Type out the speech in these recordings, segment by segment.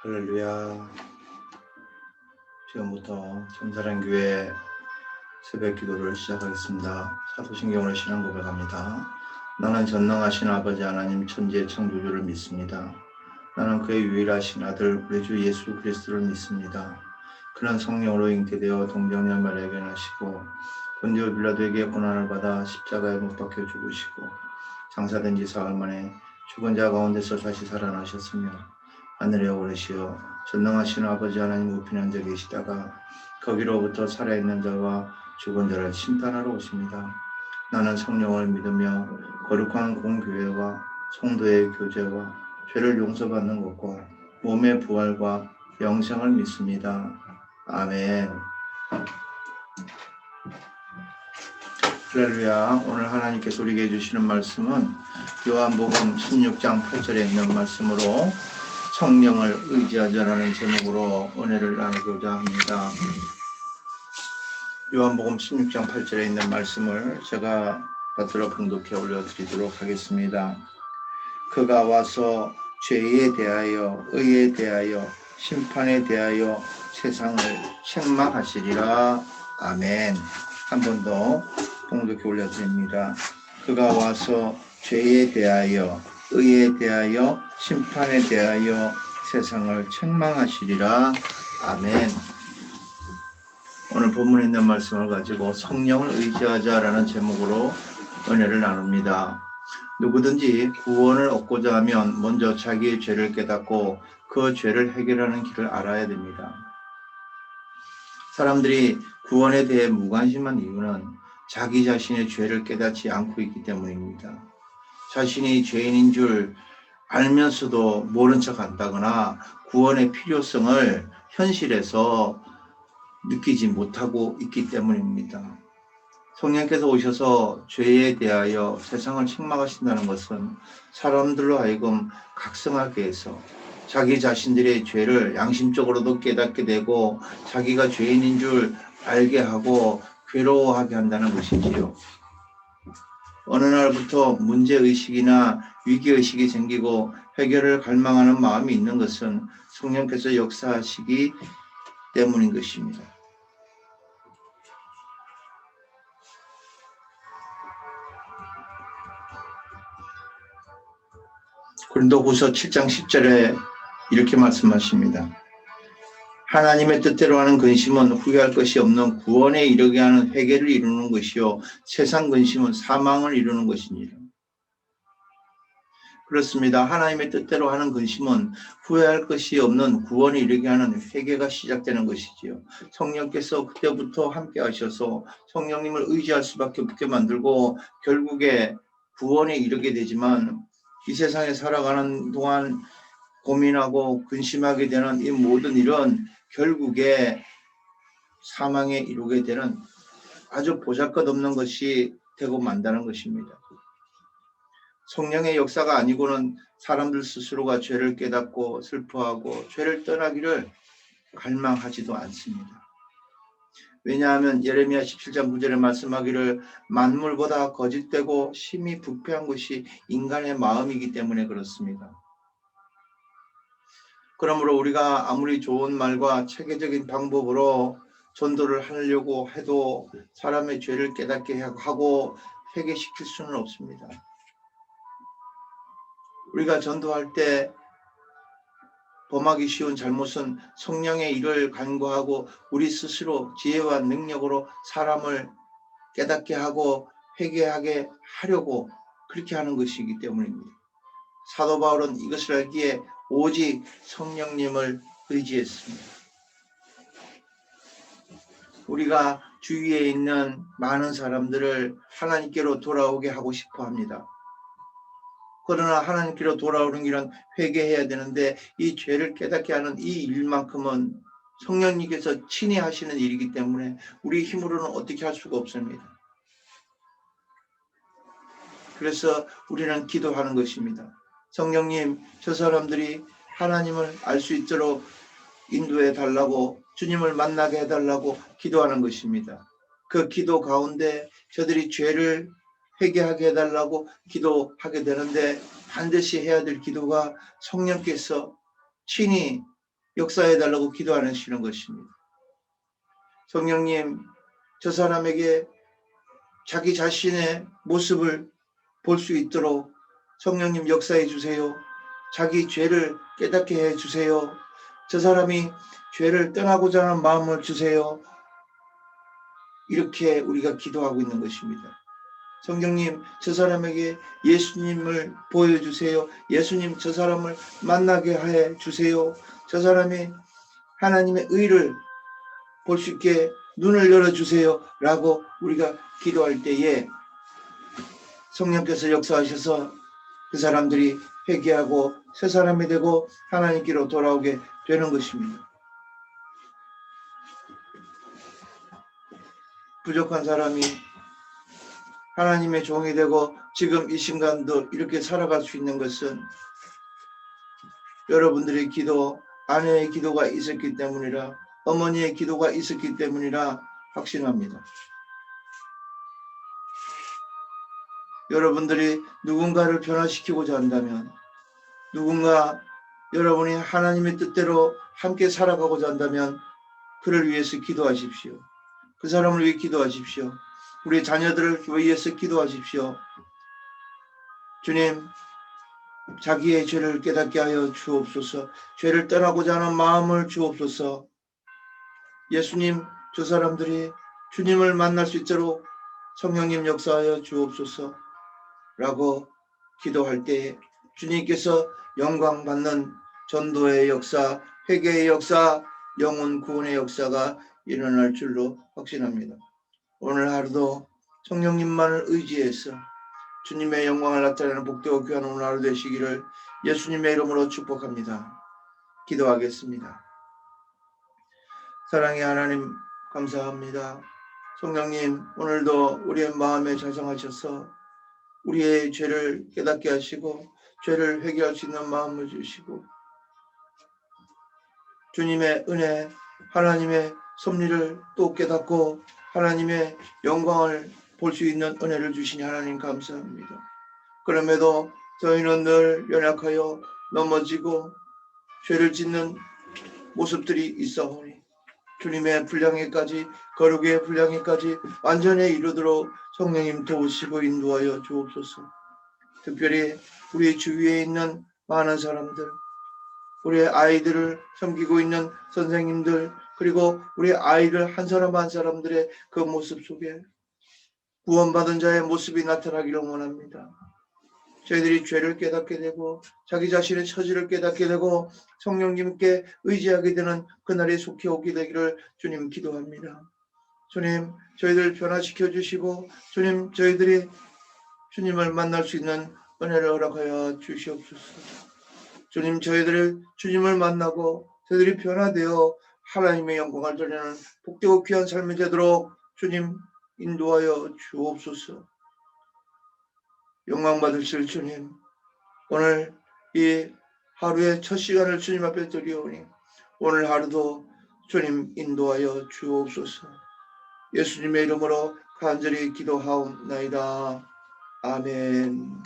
할렐루야. 지금부터 전사랑교회 새벽 기도를 시작하겠습니다. 사도신경으로 신앙 고백합니다. 나는 전능하신 아버지 하나님 천지의 창조주를 믿습니다. 나는 그의 유일하신 아들 우리 주 예수 그리스도를 믿습니다. 그는 성령으로 잉태되어 동정녀 마리아에게 나시고 본디오 빌라도에게 고난을 받아 십자가에 못 박혀 죽으시고 장사된 지 사흘 만에 죽은 자 가운데서 다시 살아나셨으며 하늘에 오르시어 전능하신 아버지 하나님 우편 앉아 계시다가 거기로부터 살아있는 자와 죽은 자를 심판하러 오십니다. 나는 성령을 믿으며 거룩한 공교회와 성도의 교제와 죄를 용서받는 것과 몸의 부활과 영생을 믿습니다. 아멘. 할렐루야. 오늘 하나님께서 우리에게 해주시는 말씀은 요한복음 16장 8절에 있는 말씀으로 성령을 의지하자라는 제목으로 은혜를 나누고자 합니다. 요한복음 16장 8절에 있는 말씀을 제가 받들어 봉독해 올려드리도록 하겠습니다. 그가 와서 죄에 대하여 의에 대하여 심판에 대하여 세상을 책망하시리라. 아멘. 한 번 더 봉독해 올려드립니다. 그가 와서 죄에 대하여 의에 대하여 심판에 대하여 세상을 책망하시리라. 아멘. 오늘 본문에 있는 말씀을 가지고 성령을 의지하자라는 제목으로 은혜를 나눕니다. 누구든지 구원을 얻고자 하면 먼저 자기의 죄를 깨닫고 그 죄를 해결하는 길을 알아야 됩니다. 사람들이 구원에 대해 무관심한 이유는 자기 자신의 죄를 깨닫지 않고 있기 때문입니다. 자신이 죄인인 줄 알면서도 모른 척 한다거나 구원의 필요성을 현실에서 느끼지 못하고 있기 때문입니다. 성령께서 오셔서 죄에 대하여 세상을 책망하신다는 것은 사람들로 하여금 각성하게 해서 자기 자신들의 죄를 양심적으로도 깨닫게 되고 자기가 죄인인 줄 알게 하고 괴로워하게 한다는 것이지요. 어느 날부터 문제의식이나 위기의식이 생기고 해결을 갈망하는 마음이 있는 것은 성령께서 역사하시기 때문인 것입니다. 고린도후서 7장 10절에 이렇게 말씀하십니다. 하나님의 뜻대로 하는 근심은 후회할 것이 없는 구원에 이르게 하는 회개를 이루는 것이요 세상 근심은 사망을 이루는 것이니라. 그렇습니다. 하나님의 뜻대로 하는 근심은 후회할 것이 없는 구원에 이르게 하는 회개가 시작되는 것이지요. 성령께서 그때부터 함께 하셔서 성령님을 의지할 수밖에 없게 만들고 결국에 구원에 이르게 되지만 이 세상에 살아가는 동안 고민하고 근심하게 되는 이 모든 일은 결국에 사망에 이르게 되는 아주 보잘것없는 것이 되고 만다는 것입니다. 성령의 역사가 아니고는 사람들 스스로가 죄를 깨닫고 슬퍼하고 죄를 떠나기를 갈망하지도 않습니다. 왜냐하면 예레미야 17장 9절에 말씀하기를 만물보다 거짓되고 심히 부패한 것이 인간의 마음이기 때문에 그렇습니다. 그러므로 우리가 아무리 좋은 말과 체계적인 방법으로 전도를 하려고 해도 사람의 죄를 깨닫게 하고 회개시킬 수는 없습니다. 우리가 전도할 때 범하기 쉬운 잘못은 성령의 일을 간과하고 우리 스스로 지혜와 능력으로 사람을 깨닫게 하고 회개하게 하려고 그렇게 하는 것이기 때문입니다. 사도 바울은 이것을 알기에 오직 성령님을 의지했습니다. 우리가 주위에 있는 많은 사람들을 하나님께로 돌아오게 하고 싶어 합니다. 그러나 하나님께로 돌아오는 길은 회개해야 되는데 이 죄를 깨닫게 하는 이 일만큼은 성령님께서 친히 하시는 일이기 때문에 우리 힘으로는 어떻게 할 수가 없습니다. 그래서 우리는 기도하는 것입니다. 성령님, 저 사람들이 하나님을 알 수 있도록 인도해 달라고 주님을 만나게 해달라고 기도하는 것입니다. 그 기도 가운데 저들이 죄를 회개하게 해달라고 기도하게 되는데 반드시 해야 될 기도가 성령께서 친히 역사해달라고 기도하시는 것입니다. 성령님, 저 사람에게 자기 자신의 모습을 볼 수 있도록 성령님 역사해 주세요. 자기 죄를 깨닫게 해 주세요. 저 사람이 죄를 떠나고자 하는 마음을 주세요. 이렇게 우리가 기도하고 있는 것입니다. 성령님, 저 사람에게 예수님을 보여주세요. 예수님, 저 사람을 만나게 해 주세요. 저 사람이 하나님의 의를 볼 수 있게 눈을 열어주세요. 라고 우리가 기도할 때에 성령께서 역사하셔서 그 사람들이 회개하고 새 사람이 되고 하나님께로 돌아오게 되는 것입니다. 부족한 사람이 하나님의 종이 되고 지금 이 순간도 이렇게 살아갈 수 있는 것은 여러분들의 기도, 아내의 기도가 있었기 때문이라, 어머니의 기도가 있었기 때문이라 확신합니다. 여러분들이 누군가를 변화시키고자 한다면, 누군가 여러분이 하나님의 뜻대로 함께 살아가고자 한다면 그를 위해서 기도하십시오. 그 사람을 위해 기도하십시오. 우리 자녀들을 위해서 기도하십시오. 주님, 자기의 죄를 깨닫게 하여 주옵소서. 죄를 떠나고자 하는 마음을 주옵소서. 예수님, 저 사람들이 주님을 만날 수 있도록 성령님 역사하여 주옵소서. 라고 기도할 때 주님께서 영광 받는 전도의 역사, 회개의 역사, 영혼 구원의 역사가 일어날 줄로 확신합니다. 오늘 하루도 성령님만을 의지해서 주님의 영광을 나타내는 복되고 귀한 오늘 하루 되시기를 예수님의 이름으로 축복합니다. 기도하겠습니다. 사랑의 하나님, 감사합니다. 성령님, 오늘도 우리의 마음에 자정하셔서 우리의 죄를 깨닫게 하시고 죄를 회개할 수 있는 마음을 주시고 주님의 은혜, 하나님의 섭리를 또 깨닫고 하나님의 영광을 볼 수 있는 은혜를 주시니 하나님 감사합니다. 그럼에도 저희는 늘 연약하여 넘어지고 죄를 짓는 모습들이 있어오니 주님의 분량에까지, 거룩의 분량에까지 완전히 이루도록 성령님 도우시고 인도하여 주옵소서. 특별히 우리 주위에 있는 많은 사람들, 우리의 아이들을 섬기고 있는 선생님들, 그리고 우리 아이들 한 사람 한 사람들의 그 모습 속에 구원받은 자의 모습이 나타나기를 원합니다. 저희들이 죄를 깨닫게 되고 자기 자신의 처지를 깨닫게 되고 성령님께 의지하게 되는 그날에 속해 오게 되기를 주님 기도합니다. 주님, 저희들 변화시켜 주시고 주님, 저희들이 주님을 만날 수 있는 은혜를 허락하여 주시옵소서. 주님, 저희들을 주님을 만나고 저희들이 변화되어 하나님의 영광을 드리는 복되고 귀한 삶이 되도록 주님 인도하여 주옵소서. 영광 받으실 주님, 오늘 이 하루의 첫 시간을 주님 앞에 드리오니 오늘 하루도 주님 인도하여 주옵소서. 예수님의 이름으로 간절히 기도하옵나이다. 아멘.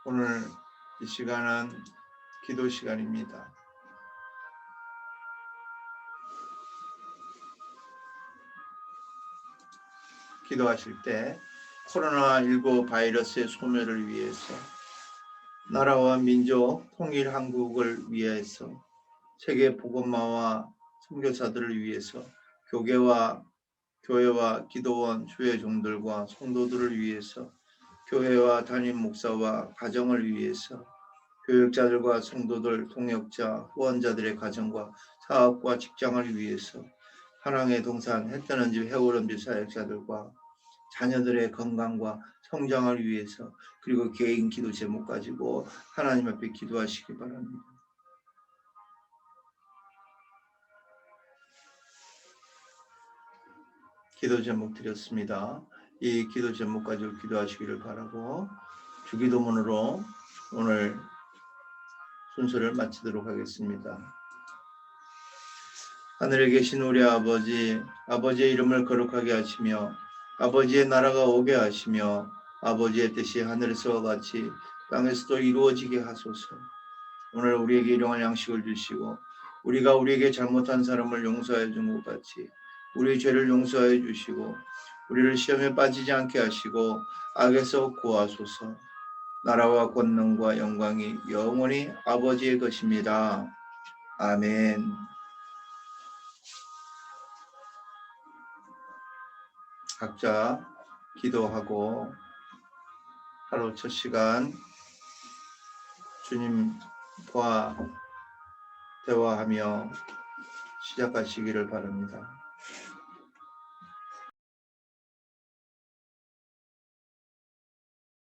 오늘 이 시간은 기도 시간입니다. 기도하실 때 코로나19 바이러스의 소멸을 위해서, 나라와 민족 통일 한국을 위해서, 세계 복음화와 선교사들을 위해서, 교회와 기도원 주회종들과 성도들을 위해서, 교회와 담임 목사와 가정을 위해서, 교육자들과 성도들, 동역자, 후원자들의 가정과 사업과 직장을 위해서, 한항의 동산, 해뜨는 집, 해오른 집 사역자들과 자녀들의 건강과 성장을 위해서, 그리고 개인 기도 제목 가지고 하나님 앞에 기도하시기 바랍니다. 기도 제목 드렸습니다. 이 기도 제목 가지고 기도하시기를 바라고 주기도문으로 오늘 순서를 마치도록 하겠습니다. 하늘에 계신 우리 아버지, 아버지의 이름을 거룩하게 하시며 아버지의 나라가 오게 하시며 아버지의 뜻이 하늘에서와 같이 땅에서도 이루어지게 하소서. 오늘 우리에게 일용할 양식을 주시고 우리가 우리에게 잘못한 사람을 용서해 준 것 같이 우리의 죄를 용서해 주시고 우리를 시험에 빠지지 않게 하시고 악에서 구하소서. 나라와 권능과 영광이 영원히 아버지의 것입니다. 아멘. 각자 기도하고 하루 첫 시간 주님과 대화하며 시작하시기를 바랍니다.